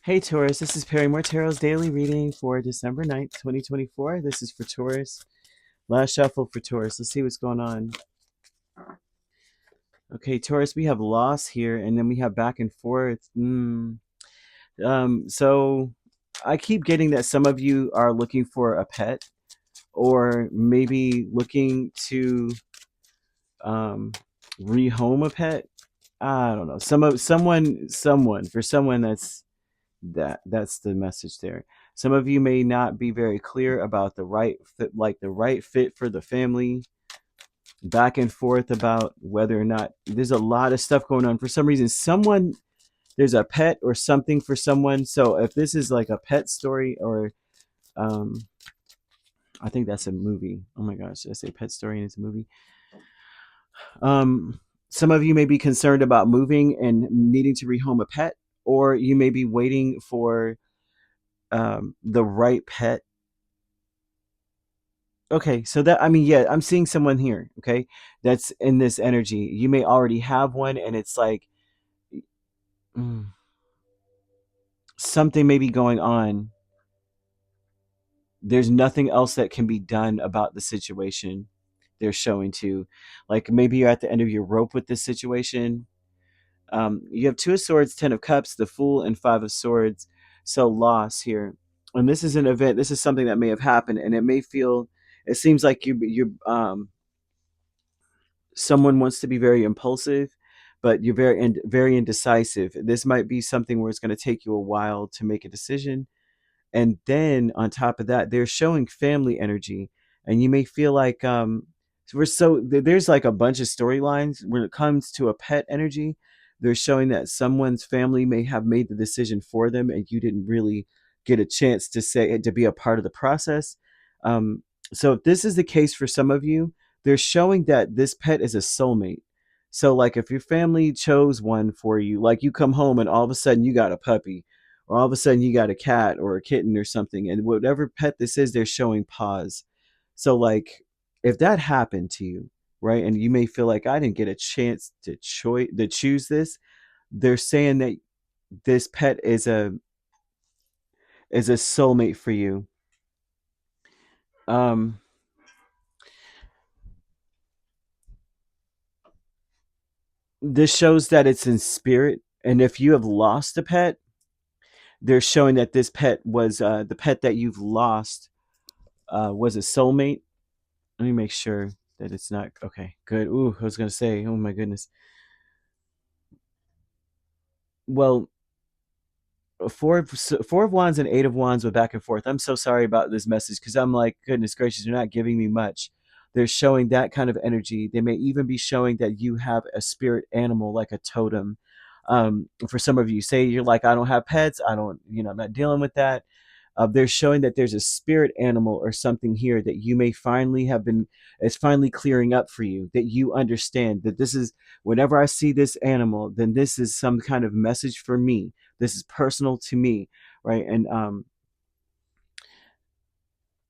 Hey Taurus, this is Perrymore Tarot's daily reading for December 9th, 2024. This is for Taurus. Last shuffle for Taurus. Let's see what's going on. Okay, Taurus, we have loss here, and then we have back and forth. So I keep getting that some of you are looking for a pet, or maybe looking to um, rehome a pet. I don't know. For someone that's the message there. Some of you may not be very clear about the right fit, like the right fit for the family. Back and forth about whether or not there's a lot of stuff going on. For some reason, there's a pet or something for someone. So if this is like a pet story, or um, I think that's a movie. Oh my gosh, did I say pet story and it's a movie? Um, some of you may be concerned about moving and needing to rehome a pet, or you may be waiting for the right pet. Okay, so that, I mean, yeah, I'm seeing someone here, okay, that's in this energy. You may already have one, and it's like mm, something may be going on. There's nothing else that can be done about the situation. They're showing to, like, maybe you're at the end of your rope with this situation. You have Two of Swords, Ten of Cups, the Fool, and Five of Swords. So loss here, and this is an event. This is something that may have happened, and it may feel. It seems like you someone wants to be very impulsive, but you're very indecisive. This might be something where it's going to take you a while to make a decision. And then on top of that, they're showing family energy, and you may feel like there's like a bunch of storylines when it comes to a pet energy. They're showing that someone's family may have made the decision for them, and you didn't really get a chance to be a part of the process. Um, so if this is the case for some of you, they're showing that this pet is a soulmate. So like if your family chose one for you, like you come home and all of a sudden you got a puppy, or all of a sudden you got a cat or a kitten or something, and whatever pet this is, they're showing pause. So like if that happened to you, right, and you may feel like I didn't get a chance to choose this, they're saying that this pet is a soulmate for you. um this shows that it's in spirit, and if you have lost a pet, they're showing that this pet was the pet that you've lost was a soulmate. Let me make sure that it's not okay. Good. Ooh, I was gonna say, oh my goodness. Well, four of wands and Eight of Wands went back and forth. I'm so sorry about this message, because I'm like, goodness gracious, you're not giving me much. They're showing that kind of energy. They may even be showing that you have a spirit animal, like a totem. For some of you, say you're like, I don't have pets. I don't, I'm not dealing with that. They're showing that there's a spirit animal or something here that you may finally have been, it's finally clearing up for you, that you understand that this is, whenever I see this animal, then this is some kind of message for me. This is personal to me, right? And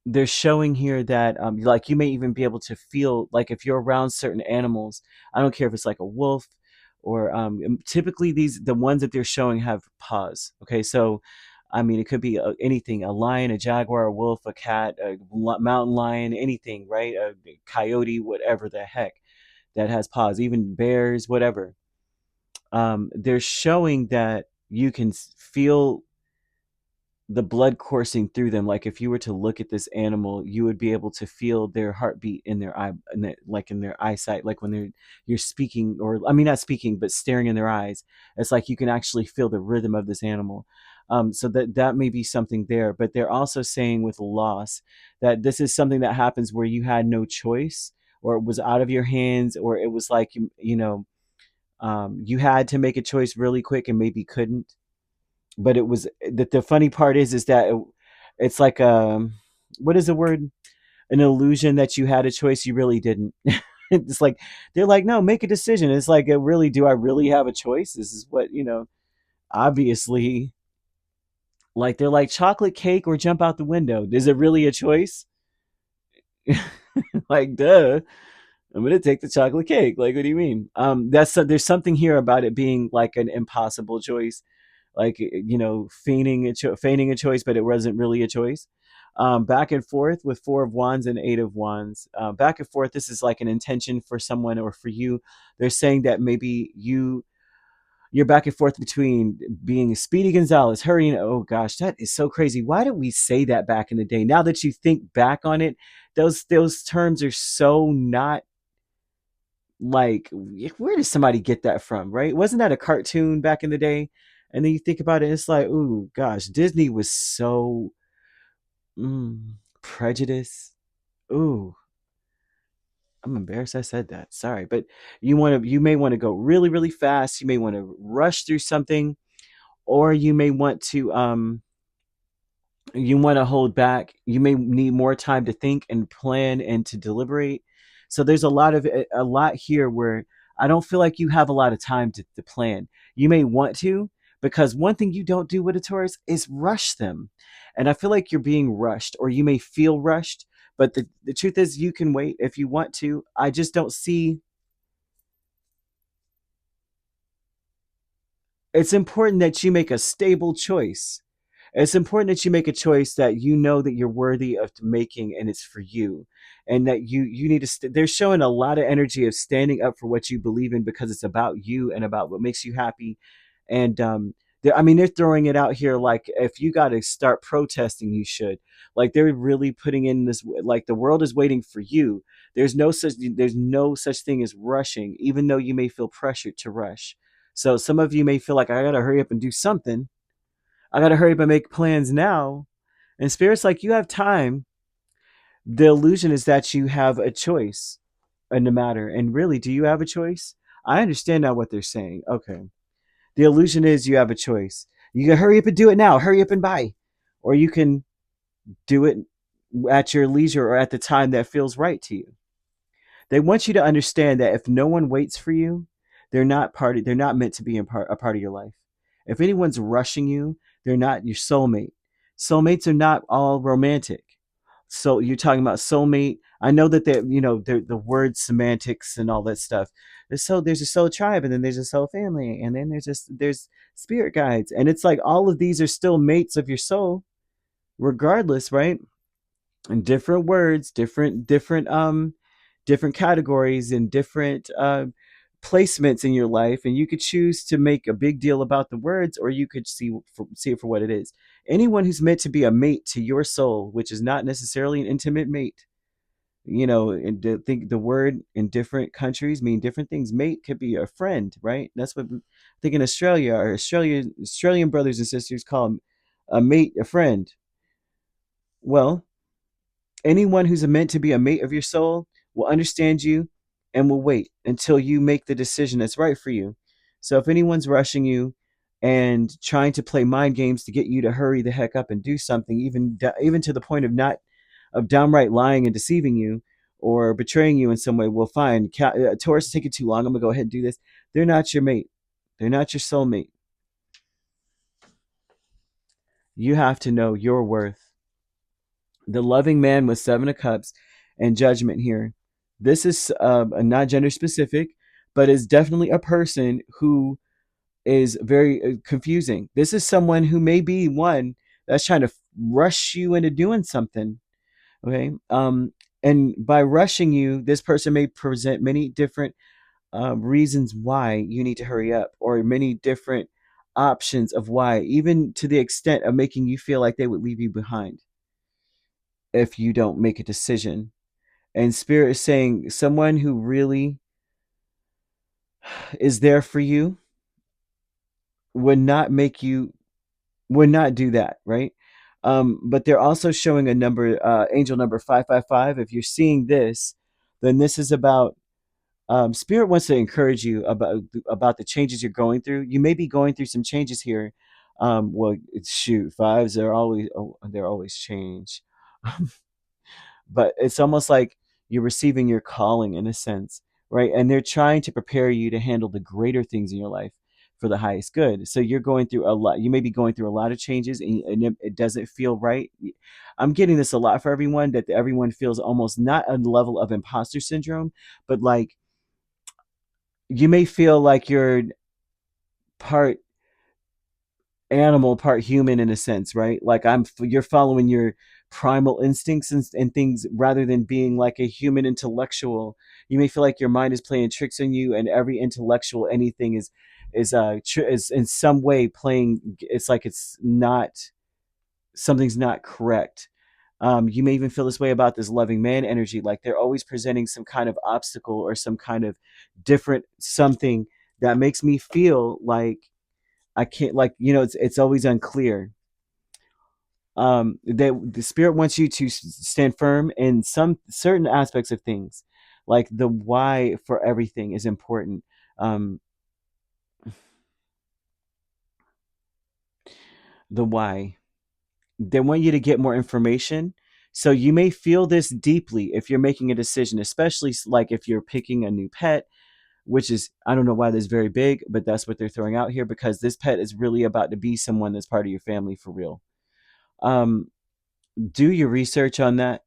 they're showing here that like you may even be able to feel, like if you're around certain animals, I don't care if it's like a wolf, or typically the ones that they're showing have paws. Okay, so I mean, it could be anything: a lion, a jaguar, a wolf, a cat, a mountain lion, anything, right? A coyote, whatever the heck that has paws, even bears, whatever. They're showing that you can feel the blood coursing through them. Like if you were to look at this animal, you would be able to feel their heartbeat in their eye, like in their eyesight, like when you're speaking, or I mean not speaking, but staring in their eyes. It's like you can actually feel the rhythm of this animal. So that may be something there, but they're also saying with loss that this is something that happens where you had no choice, or it was out of your hands, or it was like you had to make a choice really quick and maybe couldn't. But it was that the funny part is that it's like what is the word, an illusion that you had a choice, you really didn't. It's like they're like, no, make a decision. It's like, really, do I really have a choice? This is what, obviously, like they're like, chocolate cake or jump out the window, is it really a choice? Like, duh, I'm gonna take the chocolate cake. Like, what do you mean? There's something here about it being like an impossible choice. like, feigning a choice, but it wasn't really a choice. Back and forth with Four of Wands and Eight of Wands. Back and forth. This is like an intention for someone or for you. They're saying that maybe you're back and forth between being Speedy Gonzalez, hurrying. Oh gosh, that is so crazy. Why did we say that back in the day? Now that you think back on it, those terms are so not like, where did somebody get that from, right? Wasn't that a cartoon back in the day? And then you think about it, it's like, ooh gosh, Disney was so prejudice. Ooh, I'm embarrassed I said that. Sorry, but you may want to go really, really fast. You may want to rush through something, or you want to hold back. You may need more time to think and plan and to deliberate. So there's a lot here where I don't feel like you have a lot of time to plan. You may want to, because one thing you don't do with a Taurus is rush them. And I feel like you're being rushed, or you may feel rushed. But the truth is, you can wait if you want to. I just don't see. It's important that you make a stable choice. It's important that you make a choice that you know that you're worthy of making, and it's for you, and that you need to. They're showing a lot of energy of standing up for what you believe in, because it's about you and about what makes you happy. And I mean, they're throwing it out here like, if you got to start protesting, you should. Like, they're really putting in this, like, the world is waiting for you. There's no such thing as rushing, even though you may feel pressured to rush. So some of you may feel like, I gotta hurry up and do something. I gotta hurry up and make plans now. And Spirit's like, you have time. The illusion is that you have a choice in the matter. And really, do you have a choice? I understand now what they're saying. Okay. The illusion is you have a choice. You can hurry up and do it now. Hurry up and buy. Or you can do it at your leisure, or at the time that feels right to you. They want you to understand that if no one waits for you, they're not meant to be a part of your life. If anyone's rushing you, they're not your soulmate. Soulmates are not all romantic. So you're talking about soulmate. I know that they're the word semantics and all that stuff. There's a soul tribe, and then there's a soul family, and then there's spirit guides, and it's like all of these are still mates of your soul, regardless, right? And different words, different categories, and different placements in your life, and you could choose to make a big deal about the words, or you could see it for what it is. Anyone who's meant to be a mate to your soul, which is not necessarily an intimate mate, and think the word in different countries mean different things. Mate could be a friend, right? That's what I think in Australia, or Australian brothers and sisters call a mate a friend. Well, anyone who's meant to be a mate of your soul will understand you and will wait until you make the decision that's right for you. So if anyone's rushing you and trying to play mind games to get you to hurry the heck up and do something, even to the point of not of downright lying and deceiving you, or betraying you in some way, well, fine. Taurus is taking too long. I'm gonna go ahead and do this. They're not your mate. They're not your soulmate. You have to know your worth. The loving man with Seven of Cups and Judgment here. This is not gender specific, but is definitely a person who is very confusing. This is someone who may be one that's trying to rush you into doing something. Okay. And by rushing you, this person may present many different reasons why you need to hurry up, or many different options of why, even to the extent of making you feel like they would leave you behind if you don't make a decision. And Spirit is saying someone who really is there for you would not make you would not do that, right? But they're also showing a number, angel number 555. If you're seeing this, then this is about Spirit wants to encourage you about the changes you're going through. You may be going through some changes here. Well, shoot, fives are always they're always change. But it's almost like you're receiving your calling in a sense, right? And they're trying to prepare you to handle the greater things in your life for the highest good. So you're going through a lot. You may be going through a lot of changes, and it doesn't feel right. I'm getting this a lot for everyone, that everyone feels almost not a level of imposter syndrome, but like you may feel like you're part animal, part human in a sense, right? Like you're following your primal instincts and things rather than being like a human intellectual. You may feel like your mind is playing tricks on you, and every intellectual anything is in some way playing. It's like it's not something's not correct. You may even feel this way about this loving man energy, like they're always presenting some kind of obstacle or some kind of different something that makes me feel like I can't, like, it's always unclear. The spirit wants you to stand firm in some certain aspects of things, like the why for everything is important. Um, the why. They want you to get more information. So you may feel this deeply if you're making a decision, especially like if you're picking a new pet, which is, I don't know why this is very big, but that's what they're throwing out here, because this pet is really about to be someone that's part of your family for real. Um, do your research on that,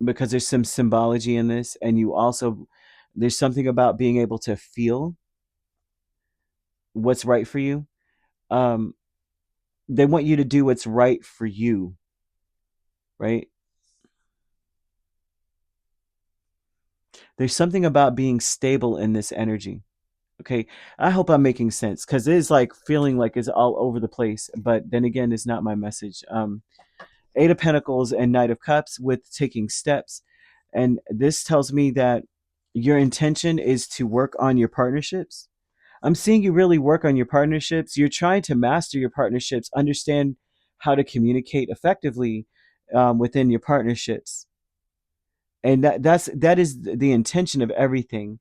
because there's some symbology in this, and you also, there's something about being able to feel what's right for you. Um, they want you to do what's right for you, right? There's something about being stable in this energy. Okay, I hope I'm making sense, because it is like feeling like it's all over the place, but then again, it's not my message. Eight of Pentacles and Knight of Cups with taking steps, and this tells me that your intention is to work on your partnerships. I'm seeing you really work on your partnerships. You're trying to master your partnerships, understand how to communicate effectively within your partnerships, and that is the intention of everything.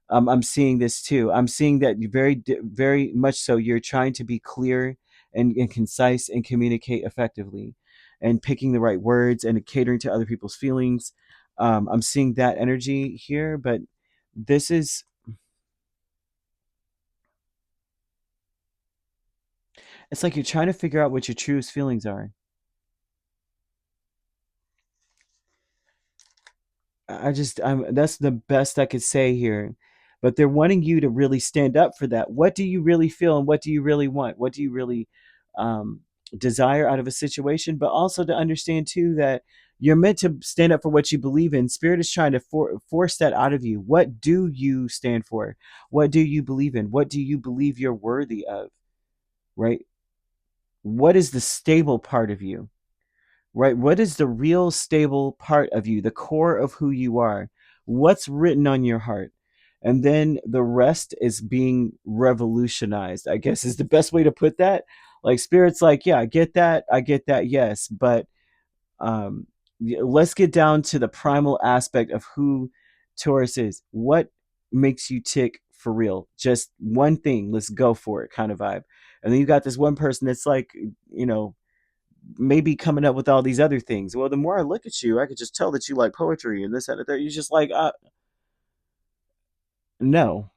I'm seeing this too. I'm seeing that you very much so. You're trying to be clear and concise and communicate effectively, and picking the right words and catering to other people's feelings. I'm seeing that energy here, but this is, it's like you're trying to figure out what your truest feelings are. I'm that's the best I could say here. But they're wanting you to really stand up for that. What do you really feel, and what do you really want? What do you really um, desire out of a situation? But also to understand too that you're meant to stand up for what you believe in. Spirit is trying to force that out of you. What do you stand for? What do you believe in? What do you believe you're worthy of? Right? What is the stable part of you? Right? What is the real stable part of you, the core of who you are? What's written on your heart? And then the rest is being revolutionized, I guess is the best way to put that. Like Spirit's like, yeah, I get that, yes. But let's get down to the primal aspect of who Taurus is. What makes you tick for real? Just one thing, let's go for it kind of vibe. And then you got this one person that's like, you know, maybe coming up with all these other things. Well, the more I look at you, I could just tell that you like poetry and this, that, and that. You're just like, no,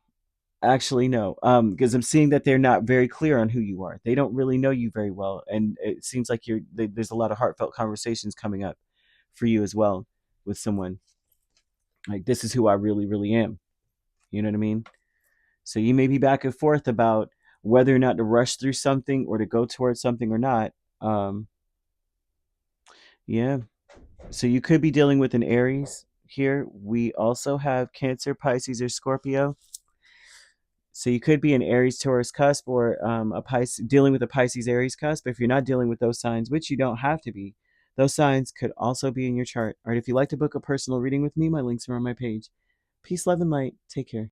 actually, no. Because I'm seeing that they're not very clear on who you are. They don't really know you very well, and it seems like there's a lot of heartfelt conversations coming up for you as well with someone. Like, this is who I really, really am. You know what I mean? So you may be back and forth about whether or not to rush through something or to go towards something or not. Um, yeah. So you could be dealing with an Aries here. We also have Cancer, Pisces, or Scorpio. So you could be an Aries Taurus cusp, or a Pisces, dealing with a Pisces Aries cusp. If you're not dealing with those signs, which you don't have to be, those signs could also be in your chart. All right. If you'd like to book a personal reading with me, my links are on my page. Peace, love, and light. Take care.